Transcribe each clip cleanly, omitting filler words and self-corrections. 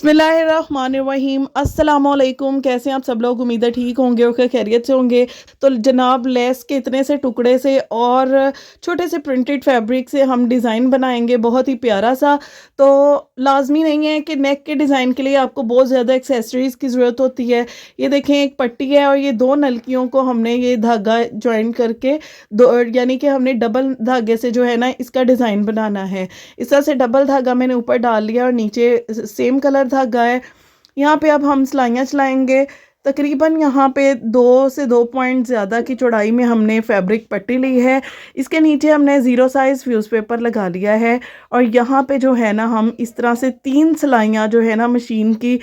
बिस्मिल्लाहिर्रहमानिर्रहीम अस्सलाम वालेकुम। कैसे हैं आप सब लोग? उम्मीद है ठीक होंगे और खैरियत से होंगे। तो जनाब लेस के इतने से टुकड़े से और छोटे से प्रिंटेड फैब्रिक से हम डिज़ाइन बनाएंगे बहुत ही प्यारा सा। तो लाजमी नहीं है कि नेक के डिज़ाइन के लिए आपको बहुत ज़्यादा एक्सेसरीज़ की ज़रूरत होती है। ये देखें, एक पट्टी है और ये दो नलकियों को हमने ये धागा ज्वाइन करके दो, यानी कि हमने डबल धागे से जो है ना इसका डिज़ाइन बनाना है। इस तरह से डबल धागा मैंने ऊपर डाल लिया और नीचे सेम कलर धागा है। यहाँ पे अब हम सिलाइयाँ चलाएंगे। तकरीबन यहाँ पे 2 से 2 पॉइंट ज़्यादा की चौड़ाई में हमने फैब्रिक पट्टी ली है। इसके नीचे हमने ज़ीरो साइज़ फ्यूज़ पेपर लगा लिया है और यहाँ पे जो है ना हम इस तरह से 3 सिलाइयाँ जो है ना मशीन की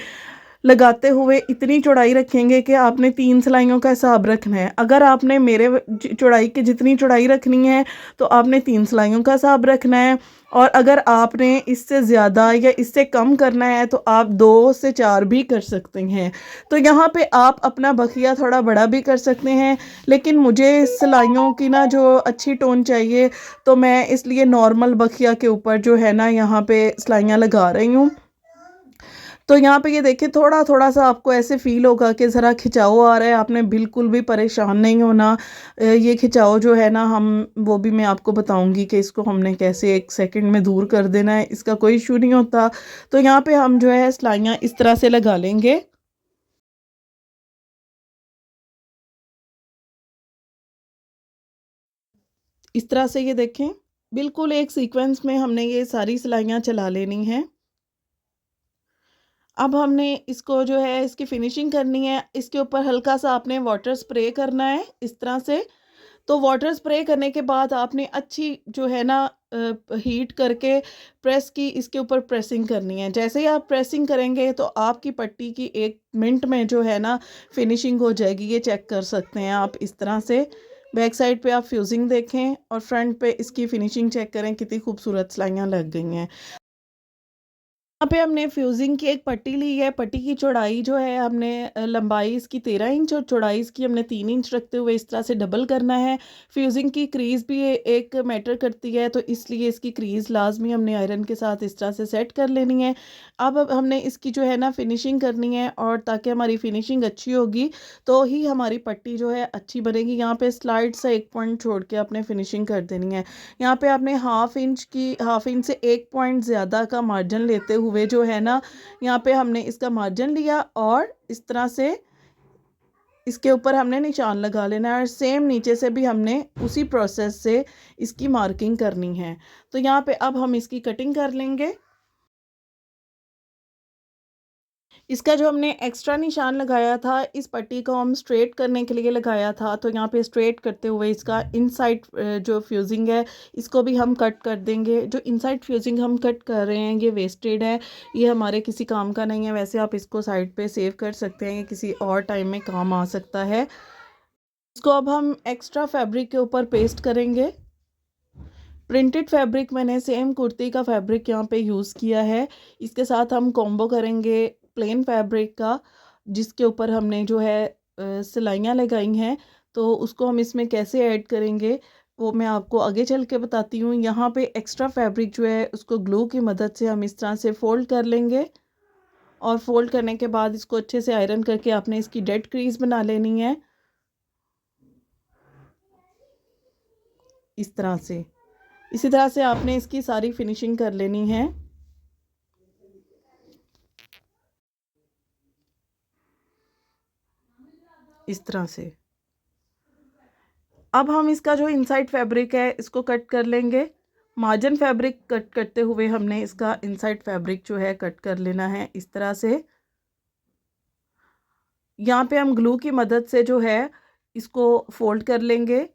लगाते हुए इतनी चौड़ाई रखेंगे कि आपने 3 सिलाइयों का हिसाब रखना है। अगर आपने मेरे चौड़ाई की जितनी चौड़ाई रखनी है तो आपने 3 सिलाइयों का हिसाब रखना है, और अगर आपने इससे ज़्यादा या इससे कम करना है तो आप 2 से 4 भी कर सकते हैं। तो यहाँ पे आप अपना बखिया थोड़ा बड़ा भी कर सकते हैं, लेकिन मुझे सिलाइयों की ना जो अच्छी टोन चाहिए, तो मैं इसलिए नॉर्मल बखिया के ऊपर जो है ना यहाँ पे सिलाइयाँ लगा रही हूँ। तो यहाँ पे ये देखिए, थोड़ा थोड़ा सा आपको ऐसे फील होगा कि ज़रा खिंचाव आ रहा है। आपने बिल्कुल भी परेशान नहीं होना। ये खिंचाव जो है ना हम वो भी मैं आपको बताऊंगी कि इसको हमने कैसे 1 सेकंड में दूर कर देना है। इसका कोई इशू नहीं होता। तो यहाँ पे हम जो है सिलाइयाँ इस तरह से लगा लेंगे। इस तरह से ये देखें, बिल्कुल एक सीक्वेंस में हमने ये सारी सिलाइयाँ चला लेनी है। अब हमने इसको जो है इसकी फिनिशिंग करनी है। इसके ऊपर हल्का सा आपने वाटर स्प्रे करना है इस तरह से। तो वाटर स्प्रे करने के बाद आपने अच्छी जो है ना हीट करके प्रेस की इसके ऊपर प्रेसिंग करनी है। जैसे ही आप प्रेसिंग करेंगे तो आपकी पट्टी की 1 मिनट में जो है ना फिनिशिंग हो जाएगी। ये चेक कर सकते हैं आप इस तरह से। बैक साइड पे आप फ्यूजिंग देखें और फ्रंट पे इसकी फिनिशिंग चेक करें, कितनी खूबसूरत सिलाइयाँ लग गई हैं। यहाँ पे हमने फ्यूजिंग की एक पट्टी ली है। पट्टी की चौड़ाई जो है हमने लंबाई इसकी 13 इंच और चौड़ाई इसकी हमने 3 इंच रखते हुए इस तरह से डबल करना है। फ्यूजिंग की क्रीज भी एक मैटर करती है, तो इसलिए इसकी क्रीज लाजमी हमने आयरन के साथ इस तरह से सेट कर लेनी है। अब हमने इसकी जो है ना फिनिशिंग करनी है, और ताकि हमारी फिनिशिंग अच्छी होगी तो ही हमारी पट्टी जो है अच्छी बनेगी। यहाँ पे स्लाइड से 1 पॉइंट छोड़ के आपने फिनिशिंग कर देनी है। यहाँ पे आपने हाफ इंच से 1 पॉइंट ज़्यादा का मार्जिन लेते हुए जो है ना यहाँ पे हमने इसका मार्जिन लिया और इस तरह से इसके ऊपर हमने निशान लगा लेना है, और सेम नीचे से भी हमने उसी प्रोसेस से इसकी मार्किंग करनी है। तो यहाँ पे अब हम इसकी कटिंग कर लेंगे। इसका जो हमने एक्स्ट्रा निशान लगाया था इस पट्टी को हम स्ट्रेट करने के लिए लगाया था, तो यहाँ पे स्ट्रेट करते हुए इसका इनसाइड जो फ्यूजिंग है इसको भी हम कट कर देंगे। जो इनसाइड फ्यूजिंग हम कट कर रहे हैं ये वेस्टेड है, ये हमारे किसी काम का नहीं है। वैसे आप इसको साइड पे सेव कर सकते हैं, ये किसी और टाइम में काम आ सकता है। इसको अब हम एक्स्ट्रा फैब्रिक के ऊपर पेस्ट करेंगे। प्रिंटेड फैब्रिक मैंने सेम कुर्ती का फैब्रिक यहाँ पे यूज़ किया है। इसके साथ हम कॉम्बो करेंगे प्लेन फैब्रिक का, जिसके ऊपर हमने जो है सिलाइयाँ लगाई हैं। तो उसको हम इसमें कैसे ऐड करेंगे वो मैं आपको आगे चल के बताती हूँ। यहाँ पे एक्स्ट्रा फैब्रिक जो है उसको ग्लू की मदद से हम इस तरह से फ़ोल्ड कर लेंगे, और फोल्ड करने के बाद इसको अच्छे से आयरन करके आपने इसकी डेड क्रीज बना लेनी है इस तरह से। इसी तरह से आपने इसकी सारी फिनिशिंग कर लेनी है इस तरह से। अब हम इसका जो इनसाइड फैब्रिक है इसको कट कर लेंगे। मार्जिन फैब्रिक कट करते हुए हमने इसका इनसाइड फैब्रिक जो है कट कर लेना है इस तरह से। यहाँ पे हम ग्लू की मदद से जो है इसको फोल्ड कर लेंगे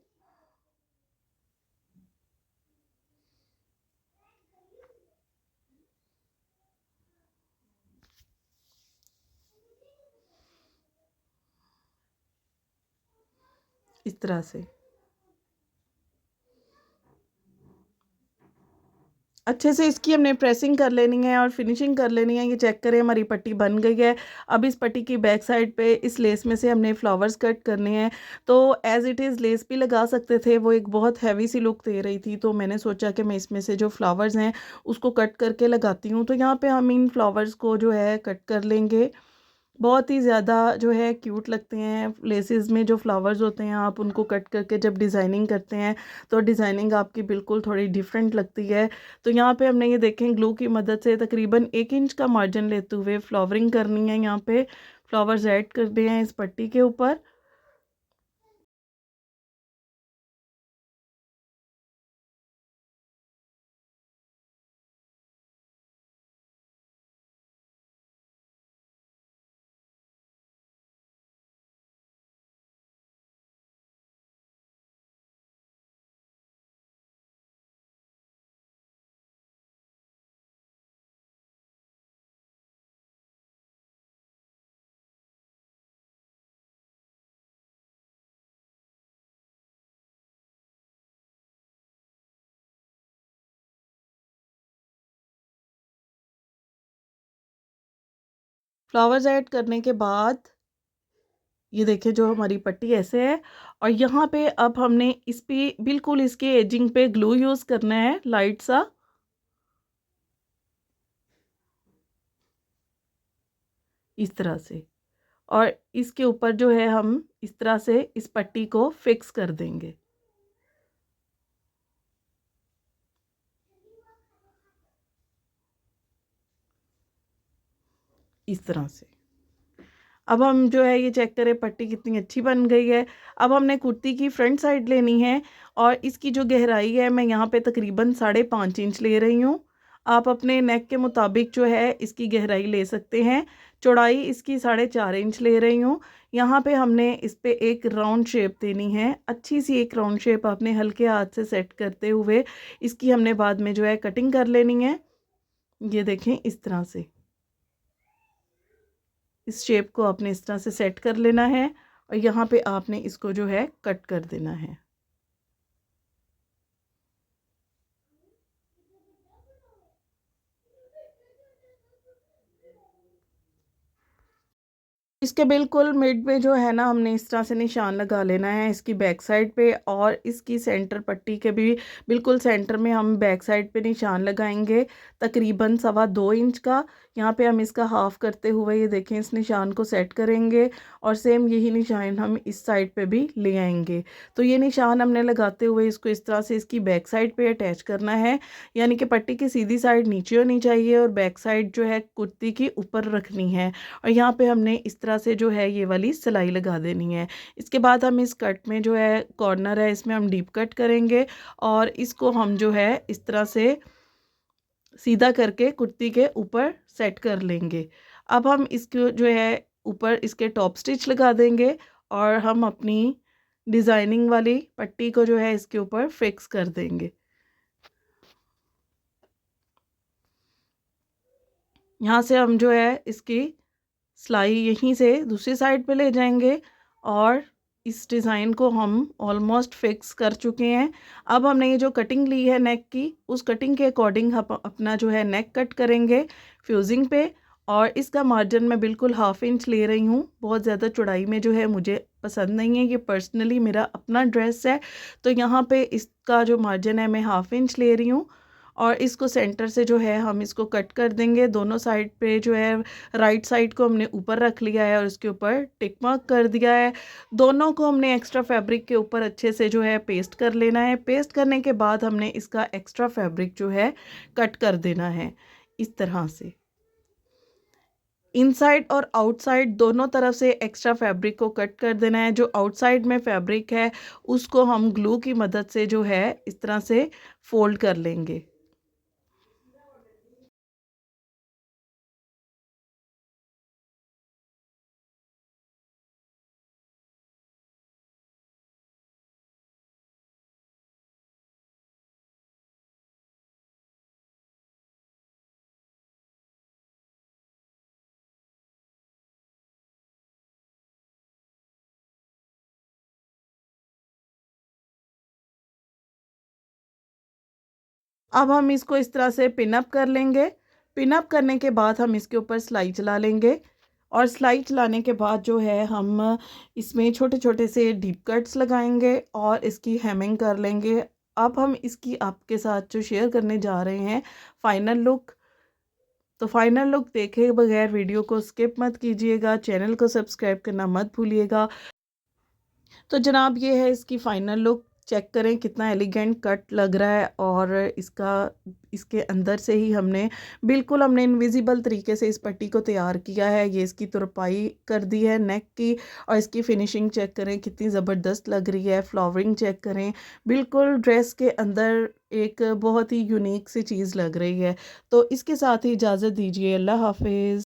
इस तरह से। अच्छे से इसकी हमने प्रेसिंग कर लेनी है और फिनिशिंग कर लेनी है। ये चेक करें हमारी पट्टी बन गई है। अब इस पट्टी की बैक साइड पे इस लेस में से हमने फ्लावर्स कट करने हैं। तो एज़ इट इज़ लेस भी लगा सकते थे, वो एक बहुत हैवी सी लुक दे रही थी, तो मैंने सोचा कि मैं इसमें से जो फ्लावर्स हैं उसको कट करके लगाती हूँ। तो यहाँ पे हम इन फ्लावर्स को जो है कट कर लेंगे। बहुत ही ज़्यादा जो है क्यूट लगते हैं। लेसेस में जो फ्लावर्स होते हैं आप उनको कट करके जब डिज़ाइनिंग करते हैं तो डिज़ाइनिंग आपकी बिल्कुल थोड़ी डिफरेंट लगती है। तो यहाँ पे हमने ये देखें ग्लू की मदद से तकरीबन 1 इंच का मार्जिन लेते हुए फ्लावरिंग करनी है। यहाँ पे फ्लावर्स ऐड करते हैं इस पट्टी के ऊपर। फ्लावर्स ऐड करने के बाद ये देखिए जो हमारी पट्टी ऐसे है, और यहाँ पे अब हमने इस पे बिल्कुल इसके एजिंग पे ग्लू यूज़ करना है लाइट सा, इस तरह से। और इसके ऊपर जो है हम इस तरह से इस पट्टी को फिक्स कर देंगे, इस तरह से। अब हम जो है ये चेक करें पट्टी कितनी अच्छी बन गई है। अब हमने कुर्ती की फ्रंट साइड लेनी है और इसकी जो गहराई है मैं यहाँ पे तकरीबन 5.5 इंच ले रही हूँ। आप अपने नेक के मुताबिक जो है इसकी गहराई ले सकते हैं। चौड़ाई इसकी 4.5 इंच ले रही हूँ। यहाँ पे हमने इस पे एक राउंड शेप देनी है, अच्छी सी एक राउंड शेप आपने हल्के हाथ से सेट करते हुए इसकी हमने बाद में जो है कटिंग कर लेनी है। ये देखें इस तरह से, इस शेप को आपने इस तरह से सेट कर लेना है और यहाँ पे आपने इसको जो है कट कर देना है। इसके बिल्कुल मिड में जो है ना हमने इस तरह से निशान लगा लेना है इसकी बैक साइड पे, और इसकी सेंटर पट्टी के भी बिल्कुल सेंटर में हम बैक साइड पे निशान लगाएंगे तकरीबन 2.25 इंच का। यहाँ पे हम इसका हाफ करते हुए ये देखें इस निशान को सेट करेंगे और सेम यही निशान हम इस साइड पे भी ले आएंगे। तो ये निशान हमने लगाते हुए इसको इस तरह से इसकी बैक साइड पे अटैच करना है, यानी कि पट्टी की सीधी साइड नीचे होनी चाहिए और बैक साइड जो है कुर्ती की ऊपर रखनी है। और यहाँ पे हमने इस तरह से जो है ये वाली सिलाई लगा देनी है। इसके बाद हम इस कट में जो है कॉर्नर है इसमें हम डीप कट करेंगे और इसको हम जो है इस तरह से सीधा करके कुर्ती के ऊपर सेट कर लेंगे। अब हम इसको जो है ऊपर इसके टॉप स्टिच लगा देंगे और हम अपनी डिज़ाइनिंग वाली पट्टी को जो है इसके ऊपर फिक्स कर देंगे। यहाँ से हम जो है इसकी सिलाई यहीं से दूसरी साइड पे ले जाएंगे और इस डिज़ाइन को हम ऑलमोस्ट फिक्स कर चुके हैं। अब हमने ये जो कटिंग ली है नेक की, उस कटिंग के अकॉर्डिंग हम अपना जो है नेक कट करेंगे फ्यूजिंग पे। और इसका मार्जिन मैं बिल्कुल 1/2 इंच ले रही हूँ, बहुत ज़्यादा चौड़ाई में जो है मुझे पसंद नहीं है, ये पर्सनली मेरा अपना ड्रेस है। तो यहाँ पे इसका जो मार्जिन है मैं 1/2 इंच ले रही हूँ और इसको सेंटर से जो है हम इसको कट कर देंगे। दोनों साइड पे जो है राइट साइड को हमने ऊपर रख लिया है और उसके ऊपर टिक मार्क कर दिया है। दोनों को हमने एक्स्ट्रा फैब्रिक के ऊपर अच्छे से जो है पेस्ट कर लेना है। पेस्ट करने के बाद हमने इसका एक्स्ट्रा फैब्रिक जो है कट कर देना है इस तरह से। इनसाइड और आउटसाइड दोनों तरफ से एक्स्ट्रा फैब्रिक को कट कर देना है। जो आउटसाइड में फैब्रिक है उसको हम ग्लू की मदद से जो है इस तरह से फोल्ड कर लेंगे। अब हम इसको इस तरह से पिन अप कर लेंगे। पिन अप करने के बाद हम इसके ऊपर सिलाई चला लेंगे और सिलाई चलाने के बाद जो है हम इसमें छोटे छोटे से डीप कट्स लगाएंगे और इसकी हेमिंग कर लेंगे। अब हम इसकी आपके साथ जो शेयर करने जा रहे हैं फाइनल लुक। तो फाइनल लुक देखे बगैर वीडियो को स्किप मत कीजिएगा, चैनल को सब्सक्राइब करना मत भूलिएगा। तो जनाब ये है इसकी फ़ाइनल लुक। चेक करें कितना एलिगेंट कट लग रहा है और इसके अंदर से ही हमने इनविजिबल तरीके से इस पट्टी को तैयार किया है। ये इसकी तुरपाई कर दी है नेक की और इसकी फिनिशिंग चेक करें कितनी ज़बरदस्त लग रही है। फ्लावरिंग चेक करें, बिल्कुल ड्रेस के अंदर एक बहुत ही यूनिक सी चीज़ लग रही है। तो इसके साथ ही इजाज़त दीजिए। अल्लाह हाफिज़।